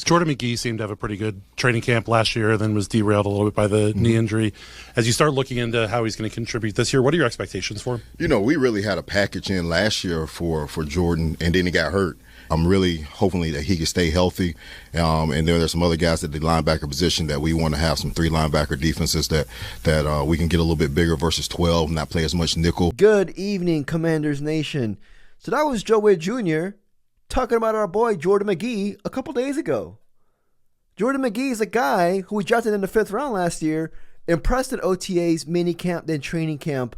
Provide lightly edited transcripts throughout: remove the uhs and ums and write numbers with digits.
Jordan McGee seemed to have a pretty good training camp last year, then was derailed a little bit by the knee injury. As you start looking into how he's going to contribute this year, what are your expectations for him? You know, we really had a package in last year for Jordan, and then he got hurt. I'm really hoping that he can stay healthy. And then there's some other guys at the linebacker position that we want to have some 3 linebacker defenses that we can get a little bit bigger versus 12, not play as much nickel. Good evening, Commanders Nation. So that was Joe Witt Jr. talking about our boy Jordan McGee a couple days ago. Jordan McGee is a guy who we drafted in the 5th round last year, impressed at OTAs, mini camp, then training camp,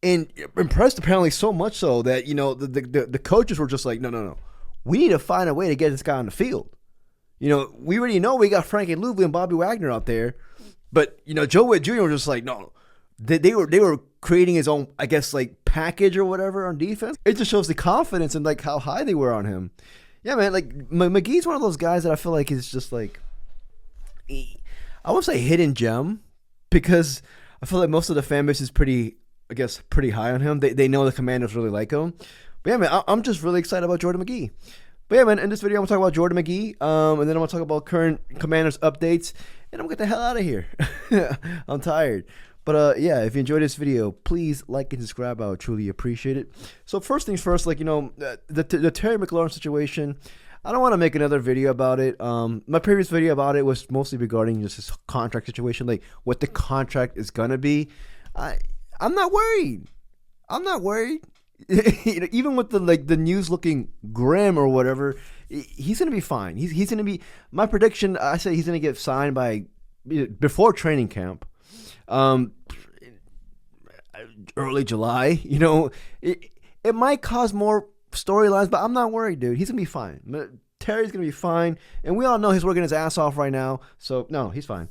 and impressed apparently so much so that, you know, the coaches were just like, no. We need to find a way to get this guy on the field. You know, we already know we got Frankie Louvu and Bobby Wagner out there, but, you know, Joe Witt Jr. was just like, no. They were creating his own, I guess, like, package or whatever on defense. It just shows the confidence and, like, how high they were on him. Yeah, man, like, McGee's one of those guys that I feel like is just, like, I won't say hidden gem, because I feel like most of the fan base is pretty high on him. They know the Commanders really like him. But yeah, man, I'm just really excited about Jordan McGee. But yeah, man, in this video, I'm going to talk about Jordan McGee, and then I'm going to talk about current Commanders updates, and I'm going to get the hell out of here. I'm tired. But yeah, if you enjoyed this video, please like and subscribe. I would truly appreciate it. So first things first, like, you know, the Terry McLaurin situation, I don't want to make another video about it. My previous video about it was mostly regarding just his contract situation, like what the contract is going to be. I'm not worried. I'm not worried. You know, even with the news looking grim or whatever, he's gonna be fine. He's gonna be. My prediction, I said he's gonna get signed by before training camp, early July. You know, it might cause more storylines, but I'm not worried, dude. He's gonna be fine. Terry's gonna be fine, and we all know he's working his ass off right now. So no, he's fine.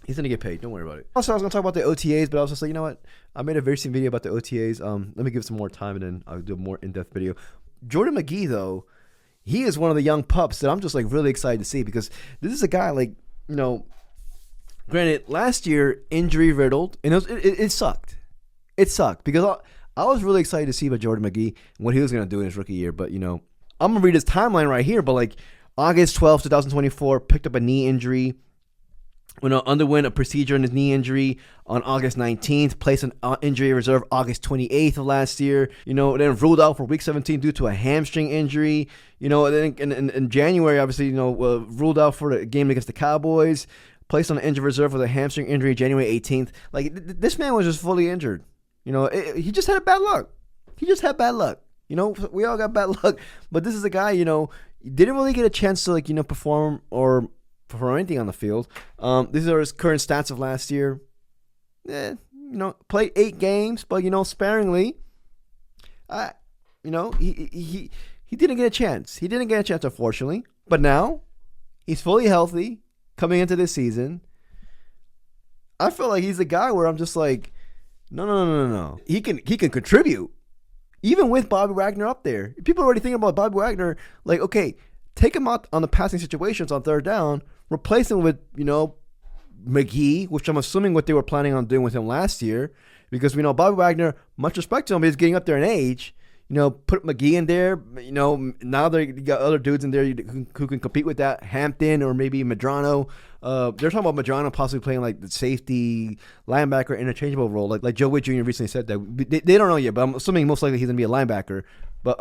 He's going to get paid. Don't worry about it. Also, I was going to talk about the OTAs, but I was just like, you know what? I made a very recent video about the OTAs. Let me give some more time, and then I'll do a more in-depth video. Jordan McGee, though, he is one of the young pups that I'm just, like, really excited to see, because this is a guy, like, you know, granted, last year, injury-riddled, and it sucked. It sucked, because I was really excited to see about Jordan McGee and what he was going to do in his rookie year, but, you know, I'm going to read his timeline right here, but, like, August 12th, 2024, picked up a knee injury. Underwent a procedure in his knee injury on August 19th, placed an injury reserve August 28th of last year, you know, then ruled out for week 17 due to a hamstring injury, you know, and then in January, obviously, you know, ruled out for the game against the Cowboys, placed on the injury reserve with a hamstring injury January 18th. Like, this man was just fully injured. You know, he just had bad luck. He just had bad luck. You know, we all got bad luck, but this is a guy, you know, didn't really get a chance to, like, you know, perform or for anything on the field. These are his current stats of last year. You know, played 8 games, but, you know, sparingly. You know, he didn't get a chance. He didn't get a chance, unfortunately. But now he's fully healthy coming into this season. I feel like he's the guy where I'm just like, no. He can contribute, even with Bobby Wagner up there. People are already thinking about Bobby Wagner. Like, okay, take him out on the passing situations on third down. Replace him with, you know, McGee, which I'm assuming what they were planning on doing with him last year, because we know Bobby Wagner, much respect to him, he's getting up there in age. You know, put McGee in there. You know, now they got other dudes in there who can compete with that. Hampton or maybe Medrano. They're talking about Medrano possibly playing like the safety, linebacker, interchangeable role. Like Joe Witt Jr. recently said that. They don't know yet, but I'm assuming most likely he's going to be a linebacker. But,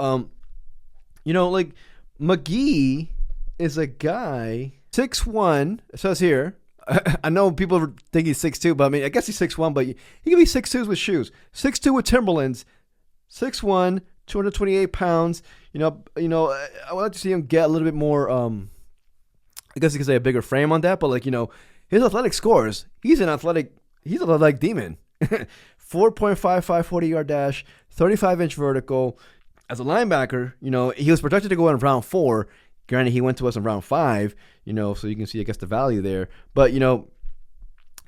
you know, like McGee is a guy, 6'1", it says here. I know people think he's 6'2", but I mean, I guess he's 6'1", but he can be 6'2" with shoes. 6'2" with Timberlands. 6'1", 228 pounds. You know, I would like to see him get a little bit more, I guess you could say a bigger frame on that, but, like, you know, his athletic scores, he's an athletic demon. 4.55 40-yard dash, 35-inch vertical. As a linebacker, you know, he was projected to go in round 4. Granted, he went to us in round 5, you know, so you can see, I guess, the value there. But, you know,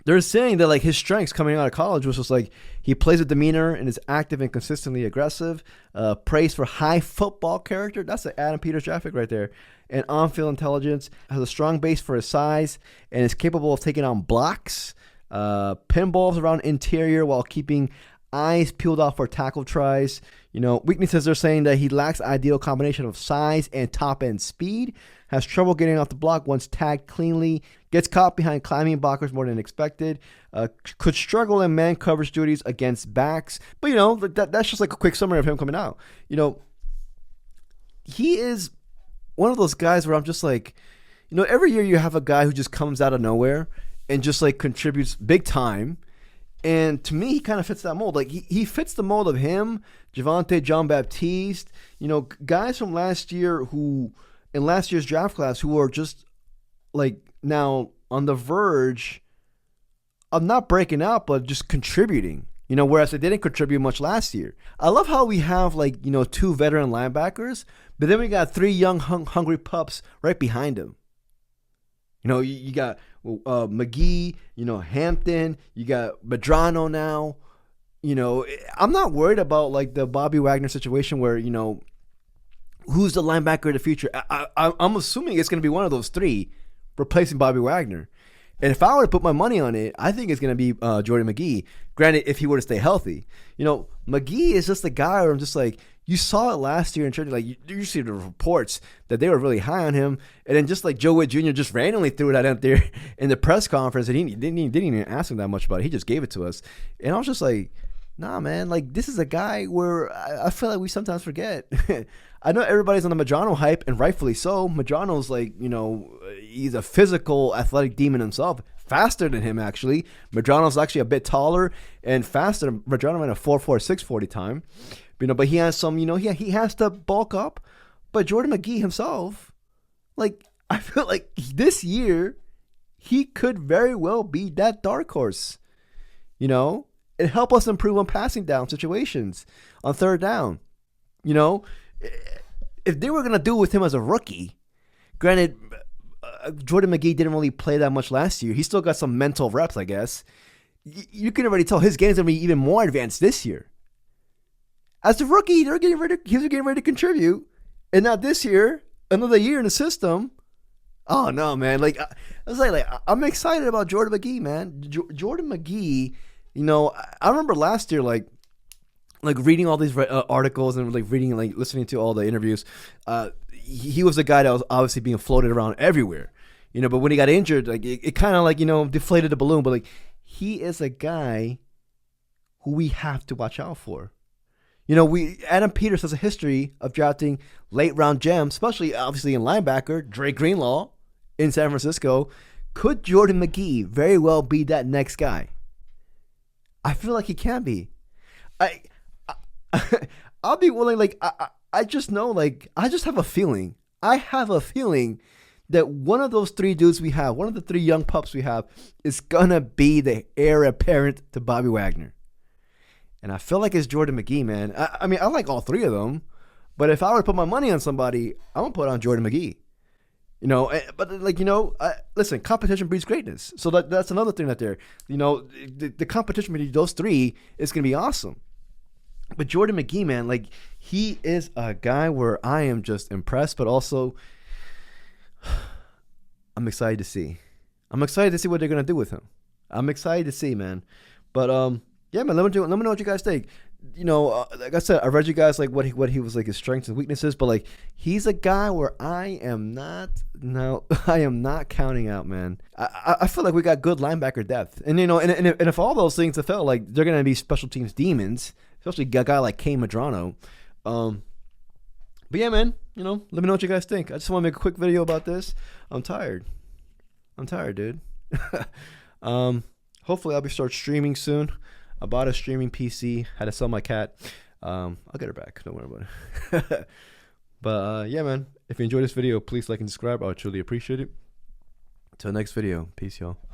they're saying that, like, his strengths coming out of college was just, like, he plays with demeanor and is active and consistently aggressive. Praise for high football character. That's the Adam Peters traffic right there. And on-field intelligence. Has a strong base for his size and is capable of taking on blocks. Pinballs around interior while keeping eyes peeled off for tackle tries. Weaknesses, they're saying that he lacks ideal combination of size and top-end speed, has trouble getting off the block once tagged cleanly, gets caught behind climbing blockers more than expected, could struggle in man coverage duties against backs. But, that's just like a quick summary of him coming out. He is one of those guys where I'm just like, every year you have a guy who just comes out of nowhere and just like contributes big time. And to me, he kind of fits that mold. Like he fits the mold of him, Javonte, John Baptiste, guys from last year who, in last year's draft class, who are just like now on the verge of not breaking out, but just contributing. Whereas they didn't contribute much last year. I love how we have like, 2 veteran linebackers, but then we got 3 young, hungry pups right behind them. You got McGee, Hampton, you got Medrano now. I'm not worried about like the Bobby Wagner situation where, who's the linebacker of the future. I'm assuming it's going to be one of those 3 replacing Bobby Wagner. And if I were to put my money on it, I think it's going to be Jordan McGee. Granted, if he were to stay healthy. McGee is just a guy where I'm just like, you saw it last year in terms of like, you see the reports that they were really high on him. And then just like Joe Witt Jr. just randomly threw it out there in the press conference and he didn't even ask him that much about it. He just gave it to us. And I was just like, nah, man, like this is a guy where I feel like we sometimes forget. I know everybody's on the Medrano hype, and rightfully so. Medrano's like, he's a physical, athletic demon himself. Faster than him, actually. Medrano's actually a bit taller and faster. Medrano ran a 4.46 40 time. But he has some, he has to bulk up. But Jordan McGee himself, like, I feel like this year, he could very well be that dark horse. It help us improve on passing down situations, on third down. If they were going to do it with him as a rookie, granted, Jordan McGee didn't really play that much last year. He still got some mental reps, I guess. You can already tell his game's going to be even more advanced this year. As a rookie, he was getting ready to contribute. And now this year, another year in the system. Oh, no, man. Like, I was like I'm excited about Jordan McGee, man. Jordan McGee, I remember last year, like reading all these articles and like reading, like listening to all the interviews. He was a guy that was obviously being floated around everywhere, but when he got injured, like it kind of like, deflated the balloon. But like, he is a guy who we have to watch out for. Adam Peters has a history of drafting late round gems, especially obviously in linebacker, Dre Greenlaw in San Francisco. Could Jordan McGee very well be that next guy? I feel like he can be. I'll be willing. Like I just know. Like I just have a feeling. I have a feeling that one of those 3 dudes we have, one of the 3 young pups we have, is gonna be the heir apparent to Bobby Wagner. And I feel like it's Jordan McGee, man. I mean, I like all 3 of them, but if I were to put my money on somebody, I'm gonna put on Jordan McGee. But like listen, competition breeds greatness. So that's another thing that there. The competition between those 3 is gonna be awesome. But Jordan McGee, man, like he is a guy where I am just impressed, but also I'm excited to see. I'm excited to see what they're gonna do with him. I'm excited to see, man. But yeah, man, let me know what you guys think. Like I said, I read you guys like what he was like, his strengths and weaknesses, but like he's a guy where I am not counting out, man. I feel like we got good linebacker depth, and and if all those things, I felt like they're gonna be special teams demons, especially a guy like Kane Medrano. But yeah, man, let me know what you guys think. I just want to make a quick video about this. I'm tired, dude. Hopefully I'll start streaming soon. I bought a streaming PC. Had to sell my cat. I'll get her back. Don't worry about it. But yeah, man. If you enjoyed this video, please like and subscribe. I would truly appreciate it. Till next video. Peace, y'all.